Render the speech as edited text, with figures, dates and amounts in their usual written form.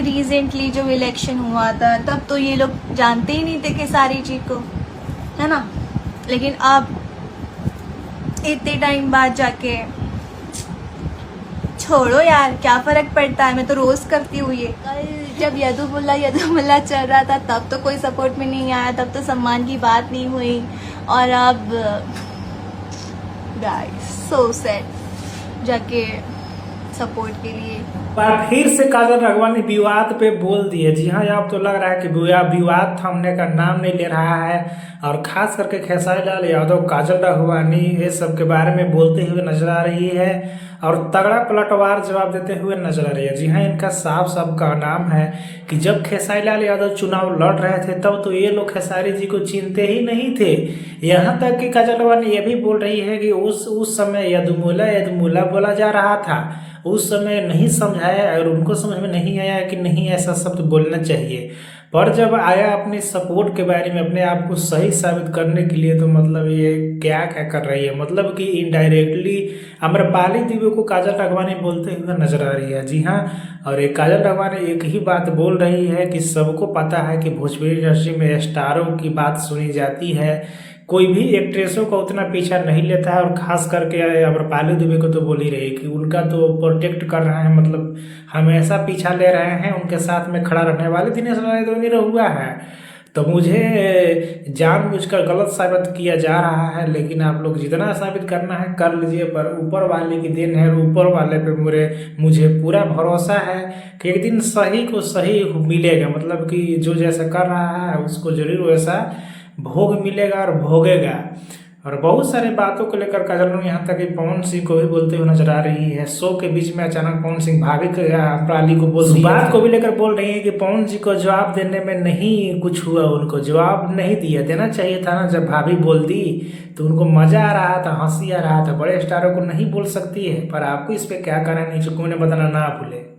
Recently जो election हुआ था तब तो ये लोग जानते ही नहीं थे खेसारी जी को, है ना। लेकिन अब इतने टाइम बाद जाके छोड़ो यार, क्या फर्क पड़ता है, मैं तो रोज करती हूँ ये। कल जब यदुमुल्ला चल रहा था तब तो कोई सपोर्ट में नहीं आया, तब तो सम्मान की बात नहीं हुई, और अब गाइस सो सैड जाके सपोर्ट के लिए पर फिर से काजल राघवानी विवाद पे बोल दिए। जी हाँ, अब तो लग रहा है कि विवाद थमने का नाम नहीं ले रहा है, और खास करके खेसारी लाल यादव काजल राघवानी ये सब के बारे में बोलते हुए नजर आ रही है, और तगड़ा पलटवार जवाब देते हुए नजर आ रही है। जी हाँ, इनका साफ साफ का नाम है कि जब खेसारी लाल यादव चुनाव लड़ रहे थे तब तो ये लोग खेसारी जी को चिनते ही नहीं थे। यहाँ तक कि काजल राघवानी ये भी बोल रही है कि उस समय यदुमुल्ला बोला जा रहा था, उस समय नहीं समझाया और उनको समझ में नहीं आया कि नहीं ऐसा शब्द बोलना चाहिए। पर जब आया अपने सपोर्ट के बारे में अपने आप को सही साबित करने के लिए, तो मतलब ये क्या क्या कर रही है, मतलब कि इनडायरेक्टली आम्रपाली देवी को काजल राघवानी बोलते हुए नजर आ रही है। जी हाँ, और एक काजल राघवानी एक ही बात बोल रही है कि सबको पता है कि भोजपुरी इंडस्ट्री में स्टारों की बात सुनी जाती है, कोई भी एक्ट्रेसों का उतना पीछा नहीं लेता है, और खास करके आम्रपाली दुबे को तो बोल ही रही कि उनका तो प्रोटेक्ट कर रहे हैं, मतलब हमेशा पीछा ले रहे हैं, उनके साथ में खड़ा रहने वाले दिनेश राय हुआ है। तो मुझे जानबूझकर गलत साबित किया जा रहा है, लेकिन आप लोग जितना साबित करना है कर लीजिए, पर ऊपर वाले की देन है, ऊपर वाले पे मुझे पूरा भरोसा है कि एक दिन सही को सही मिलेगा, मतलब कि जो जैसा कर रहा है उसको जरूर वैसा भोग मिलेगा और भोगेगा। और बहुत सारे बातों को लेकर काजल राघवानी यहाँ तक कि पवन सिंह को भी बोलते हुए नजर आ रही है। शो के बीच में अचानक पवन सिंह भाभी आम्रपाली को बोल दी, बात को भी लेकर बोल रही है कि पवन जी को जवाब देने में नहीं कुछ हुआ, उनको जवाब नहीं दिया, देना चाहिए था ना। जब भाभी बोल दी तो उनको मजा आ रहा था, हंसी आ रहा था। बड़े स्टारों को नहीं बोल सकती है, पर आपको इस पे क्या कहना है नीचे कमेंट में बताना ना भूले।